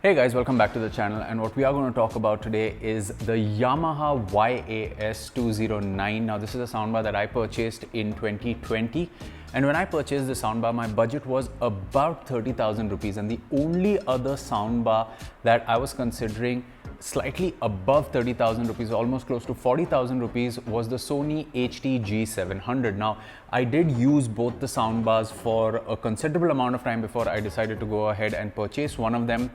Hey guys, welcome back to the channel, and what we are going to talk about today is the Yamaha YAS 209. Now this is a soundbar that I purchased in 2020, and when I purchased the soundbar my budget was about 30,000 rupees, and the only other soundbar that I was considering slightly above 30,000 rupees, almost close to 40,000 rupees, was the Sony G700. Now I did use both the soundbars for a considerable amount of time before I decided to go ahead and purchase one of them.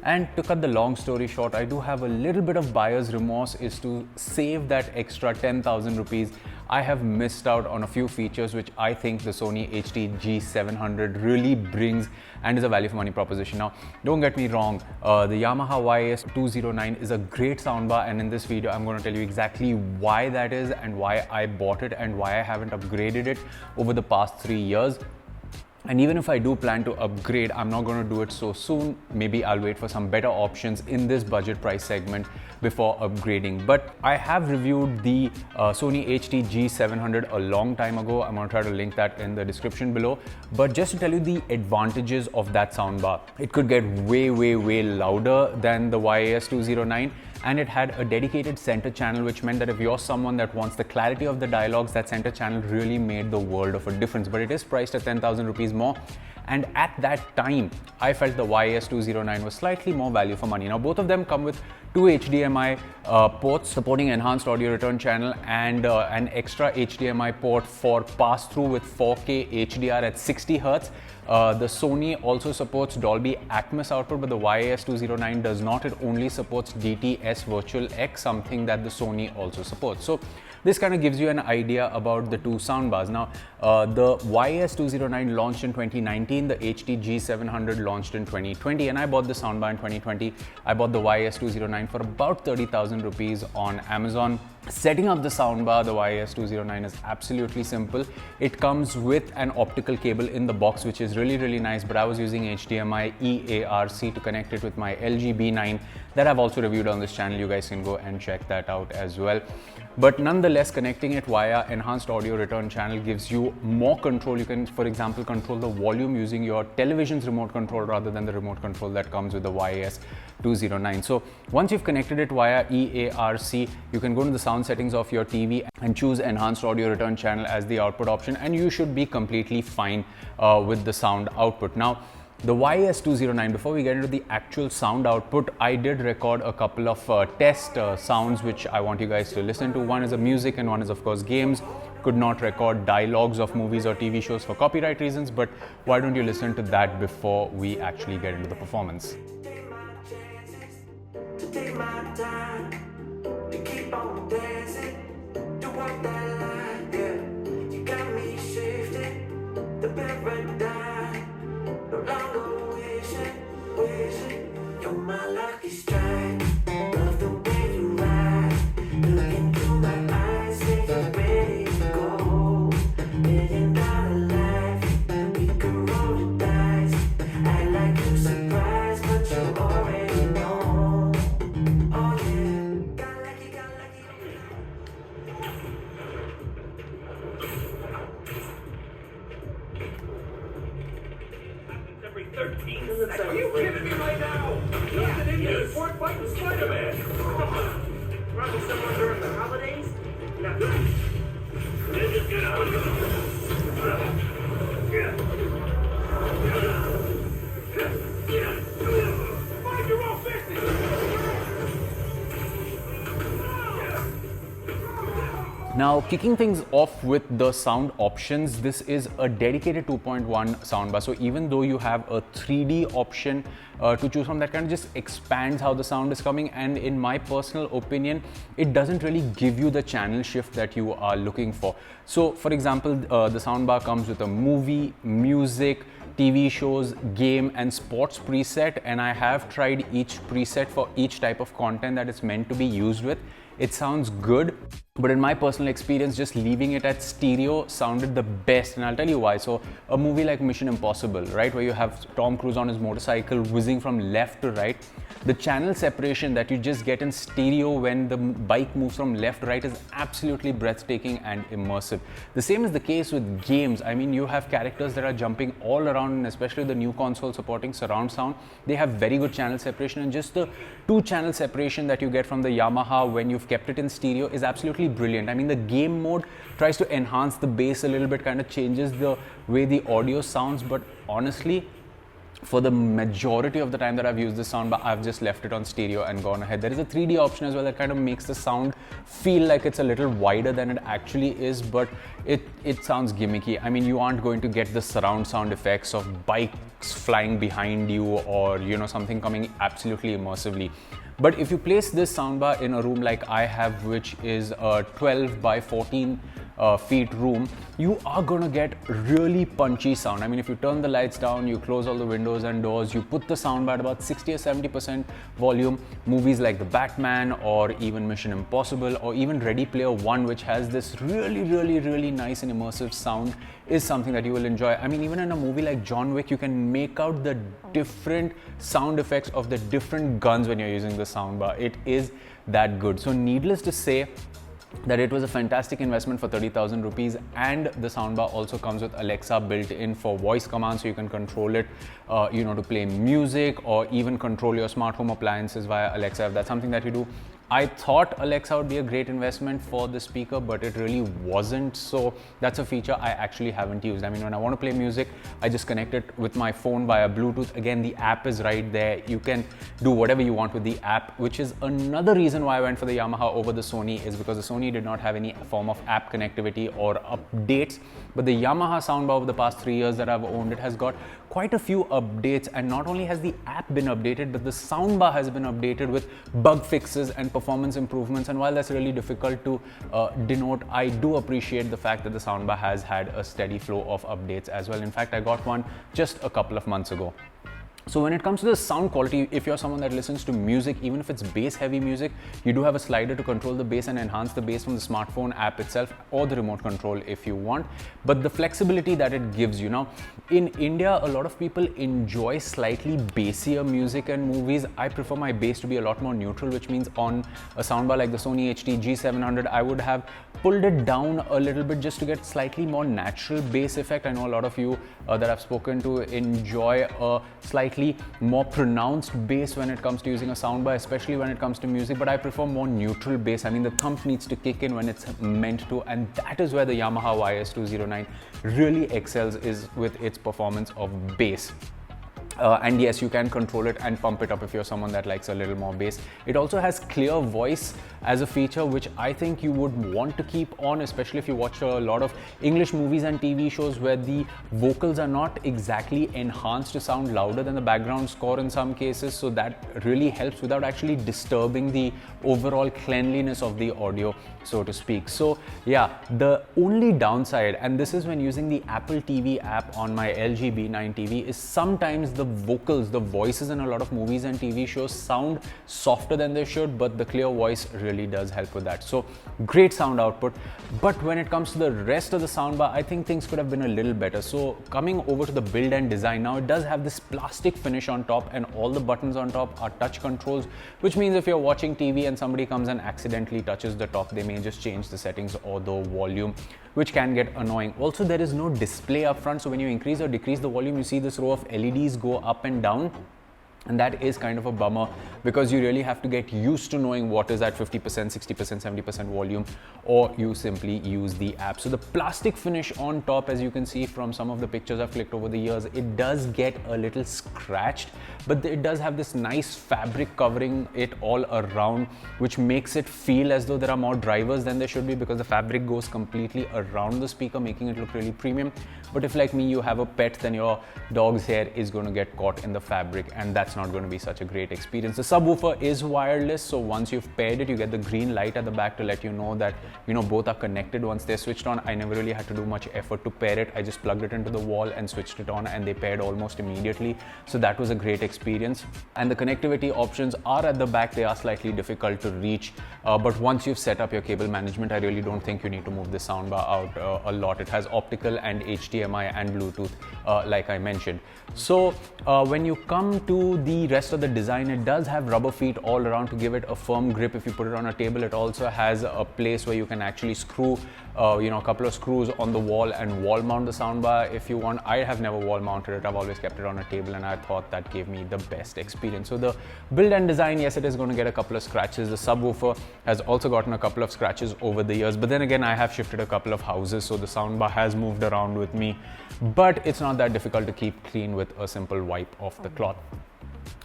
And to cut the long story short, I do have a little bit of buyer's remorse. Is to save that extra 10,000 rupees, I have missed out on a few features which I think the Sony G700 really brings and is a value for money proposition. Now, don't get me wrong, the Yamaha YAS 209 is a great soundbar, and in this video I'm going to tell you exactly why that is and why I bought it and why I haven't upgraded it over the past 3 years. And even if I do plan to upgrade, I'm not going to do it so soon. Maybe I'll wait for some better options in this budget price segment before upgrading. But I have reviewed the Sony G700 a long time ago. I'm going to try to link that in the description below. But just to tell you the advantages of that soundbar, it could get way louder than the YAS 209. And it had a dedicated center channel, which meant that if you're someone that wants the clarity of the dialogues, that center channel really made the world of a difference. But it is priced at 10,000 rupees more. And at that time, I felt the YAS 209 was slightly more value for money. Now, both of them come with two HDMI ports supporting enhanced audio return channel and an extra HDMI port for pass-through with 4K HDR at 60 Hz. The Sony also supports Dolby Atmos output, but the YAS 209 does not. It only supports DTS Virtual X, something that the Sony also supports. So this kind of gives you an idea about the two soundbars. Now, the YAS 209 launched in 2019, the G700 launched in 2020, and I bought the soundbar in 2020. I bought the YAS 209 for about 30,000 rupees on Amazon. Setting up the soundbar, the YAS 209, is absolutely simple. It comes with an optical cable in the box, which is really nice, but I was using HDMI eARC to connect it with my LG B9 that I've also reviewed on this channel. You guys can go and check that out as well. But nonetheless, connecting it via enhanced audio return channel gives you more control. You can, for example, control the volume using your television's remote control rather than the remote control that comes with the YAS 209. So once you've connected it via eARC, you can go to the sound settings of your TV and choose enhanced audio return channel as the output option, and you should be completely fine with the sound output. Now, the YAS 209, before we get into the actual sound output, I did record a couple of test sounds which I want you guys to listen to. One is a music and one is of course games. Could not record dialogues of movies or TV shows for copyright reasons, but why don't you listen to that before we actually get into the performance. You're my lucky strike. Love the way you ride. Look into my eyes, say you're ready to go. $1 million life, we can roll the dice. Act like you surprised, but you already know. Oh yeah, got lucky. Every 13 seconds. Are you kidding me right now? Yeah, an Indian sport fighting Spider-Man. Probably someone during the holidays? Now, just get out. Mind your own business. Now, kicking things off with the sound options, this is a dedicated 2.1 soundbar. So even though you have a 3D option to choose from, that kind of just expands how the sound is coming. And in my personal opinion, it doesn't really give you the channel shift that you are looking for. So for example, the soundbar comes with a movie, music, TV shows, game and sports preset, and I have tried each preset for each type of content that it's meant to be used with. it sounds good. But in my personal experience, just leaving it at stereo sounded the best, and I'll tell you why. So a movie like Mission Impossible, right, where you have Tom Cruise on his motorcycle whizzing from left to right, the channel separation that you just get in stereo when the bike moves from left to right is absolutely breathtaking and immersive. The same is the case with games. I mean, you have characters that are jumping all around, and especially the new console supporting surround sound, they have very good channel separation, and just the 2-channel separation that you get from the Yamaha when you've kept it in stereo is absolutely brilliant. I mean, the game mode tries to enhance the bass a little bit, kind of changes the way the audio sounds, but honestly, for the majority of the time that I've used this soundbar, I've just left it on stereo and gone ahead. There is a 3D option as well that kind of makes the sound feel like it's a little wider than it actually is, but it sounds gimmicky. I mean, you aren't going to get the surround sound effects of bikes flying behind you or, you know, something coming absolutely immersively. But if you place this soundbar in a room like I have, which is a 12 by 14 feet room, you are gonna get really punchy sound. I mean, if you turn the lights down, you close all the windows and doors, you put the soundbar at about 60 or 70% volume, movies like The Batman or even Mission Impossible or even Ready Player One, which has this really nice and immersive sound, is something that you will enjoy. I mean, even in a movie like John Wick, you can make out the different sound effects of the different guns when you're using the soundbar. It is that good. So needless to say, that it was a fantastic investment for 30,000 rupees, and the soundbar also comes with Alexa built in for voice commands, so you can control it, you know, to play music or even control your smart home appliances via Alexa if that's something that you do. I thought Alexa would be a great investment for the speaker, but it really wasn't. So that's a feature I actually haven't used. I mean, when I want to play music, I just connect it with my phone via Bluetooth. Again, the app is right there. You can do whatever you want with the app, which is another reason why I went for the Yamaha over the Sony, is because the Sony did not have any form of app connectivity or updates. But the Yamaha soundbar over the past 3 years that I've owned it has got quite a few updates, and not only has the app been updated, but the soundbar has been updated with bug fixes and performance improvements. And while that's really difficult to denote, I do appreciate the fact that the soundbar has had a steady flow of updates as well. In fact, I got one just a couple of months ago. So when it comes to the sound quality, if you're someone that listens to music, even if it's bass heavy music, you do have a slider to control the bass and enhance the bass from the smartphone app itself or the remote control if you want. But the flexibility that it gives you. Now, in India, a lot of people enjoy slightly bassier music and movies. I prefer my bass to be a lot more neutral, which means on a soundbar like the Sony HD G700, I would have pulled it down a little bit just to get slightly more natural bass effect. I know a lot of you that I've spoken to enjoy a slightly more pronounced bass when it comes to using a soundbar, especially when it comes to music, but I prefer more neutral bass. I mean, the thump needs to kick in when it's meant to, and that is where the Yamaha YAS 209 really excels, is with its performance of bass. And yes, you can control it and pump it up if you're someone that likes a little more bass. It also has clear voice as a feature, which I think you would want to keep on, especially if you watch a lot of English movies and TV shows where the vocals are not exactly enhanced to sound louder than the background score in some cases. So that really helps without actually disturbing the overall cleanliness of the audio, so to speak. So yeah, the only downside, and this is when using the Apple TV app on my LG B9 TV, is sometimes the vocals, the voices in a lot of movies and TV shows sound softer than they should, but the clear voice really does help with that. So great sound output. But when it comes to the rest of the soundbar, I think things could have been a little better. So coming over to the build and design, now it does have this plastic finish on top, and all the buttons on top are touch controls, which means if you're watching TV and somebody comes and accidentally touches the top, they may just change the settings or the volume, which can get annoying. Also, there is no display up front, so when you increase or decrease the volume, you see this row of LEDs go up and down. And that is kind of a bummer, because you really have to get used to knowing what is at 50%, 60%, 70% volume, or you simply use the app. So the plastic finish on top, as you can see from some of the pictures I've clicked over the years, it does get a little scratched, but it does have this nice fabric covering it all around, which makes it feel as though there are more drivers than there should be, because the fabric goes completely around the speaker, making it look really premium. But if, like me, you have a pet, then your dog's hair is going to get caught in the fabric, and that's not going to be such a great experience. The subwoofer is wireless, so once you've paired it, you get the green light at the back to let you know that, you know, both are connected once they're switched on. I never really had to do much effort to pair it. I just plugged it into the wall and switched it on, and they paired almost immediately. So that was a great experience. And the connectivity options are at the back. They are slightly difficult to reach, but once you've set up your cable management, I really don't think you need to move the soundbar out a lot. It has optical and HDMI and Bluetooth, like I mentioned. So when you come to the rest of the design, it does have rubber feet all around to give it a firm grip. If you put it on a table, it also has a place where you can actually screw a couple of screws on the wall and wall mount the soundbar if you want. I have never wall mounted it. I've always kept it on a table, and I thought that gave me the best experience. So the build and design, yes, it is going to get a couple of scratches. The subwoofer has also gotten a couple of scratches over the years, but then again, I have shifted a couple of houses, so the soundbar has moved around with me, but it's not that difficult to keep clean with a simple wipe of the cloth.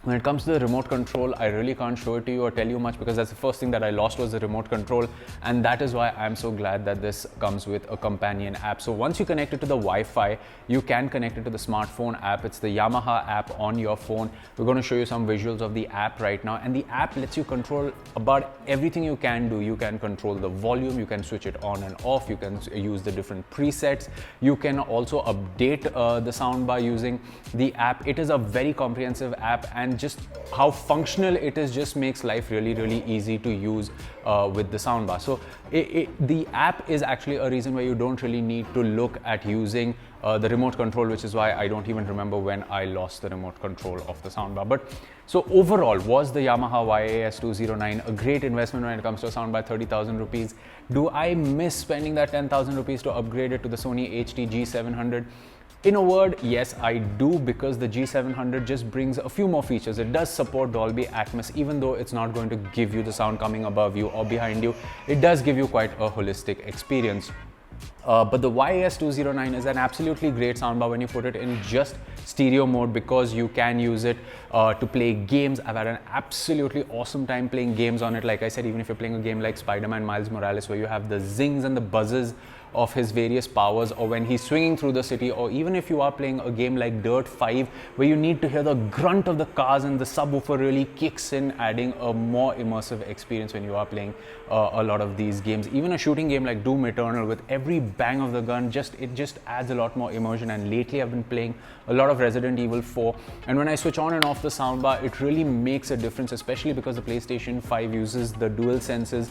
When it comes to the remote control, I really can't show it to you or tell you much, because that's the first thing that I lost was the remote control, and that is why I'm so glad that this comes with a companion app. So once you connect it to the Wi-Fi, you can connect it to the smartphone app. It's the Yamaha app on your phone. We're going to show you some visuals of the app right now, and the app lets you control about everything you can do. You can control the volume, you can switch it on and off, you can use the different presets, you can also update the soundbar using the app. It is a very comprehensive app, and just how functional it is just makes life really easy to use with the soundbar. So the app is actually a reason why you don't really need to look at using the remote control, which is why I don't even remember when I lost the remote control of the soundbar. But so overall, was the Yamaha YAS 209 a great investment when it comes to a soundbar? 30,000 rupees. Do I miss spending that 10,000 rupees to upgrade it to the Sony HD G700? In a word, yes, I do, because the G700 just brings a few more features. It does support Dolby Atmos, even though it's not going to give you the sound coming above you or behind you. It does give you quite a holistic experience. But the YAS 209 is an absolutely great soundbar when you put it in just stereo mode, because you can use it to play games. I've had an absolutely awesome time playing games on it. Like I said, even if you're playing a game like Spider-Man Miles Morales, where you have the zings and the buzzes of his various powers, or when he's swinging through the city, or even if you are playing a game like Dirt 5, where you need to hear the grunt of the cars and the subwoofer really kicks in, adding a more immersive experience when you are playing a lot of these games. Even a shooting game like Doom Eternal, with every bang of the gun, it just adds a lot more immersion. And lately I've been playing a lot of Resident Evil 4, and when I switch on and off the soundbar, it really makes a difference, especially because the PlayStation 5 uses the DualSense's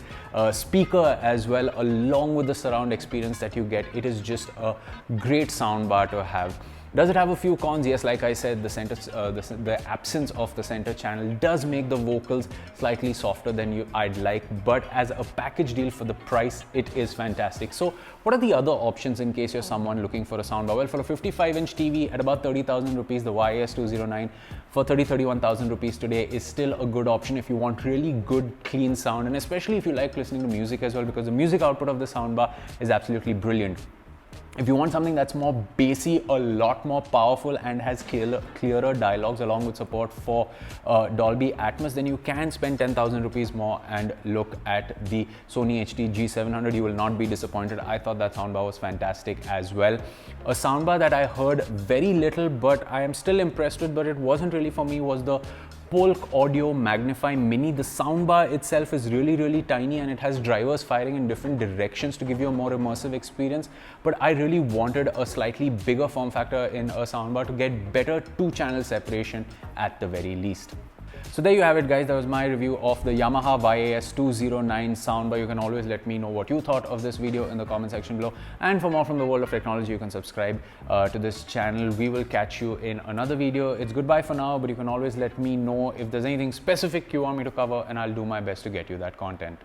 speaker as well, along with the surround experience that you get. It is just a great soundbar to have. Does it have a few cons? Yes, like I said, the absence of the center channel does make the vocals slightly softer than I'd like, but as a package deal for the price, it is fantastic. So what are the other options in case you're someone looking for a soundbar? Well, for a 55-inch TV at about 30,000 rupees, the YAS 209 for 31,000 rupees today is still a good option if you want really good, clean sound, and especially if you like listening to music as well, because the music output of the soundbar is absolutely brilliant. If you want something that's more bassy, a lot more powerful, and has clearer dialogues along with support for Dolby Atmos, then you can spend 10,000 rupees more and look at the Sony HD G700. You will not be disappointed. I thought that soundbar was fantastic as well. A soundbar that I heard very little, but I am still impressed with, but it wasn't really for me, was the Polk Audio Magnify Mini. The soundbar itself is really tiny, and it has drivers firing in different directions to give you a more immersive experience, but I really wanted a slightly bigger form factor in a soundbar to get better 2-channel separation at the very least. So there you have it, guys. That was my review of the Yamaha YAS 209 soundbar. You can always let me know what you thought of this video in the comment section below. And for more from the world of technology, you can subscribe to this channel. We will catch you in another video. It's goodbye for now, but you can always let me know if there's anything specific you want me to cover, and I'll do my best to get you that content.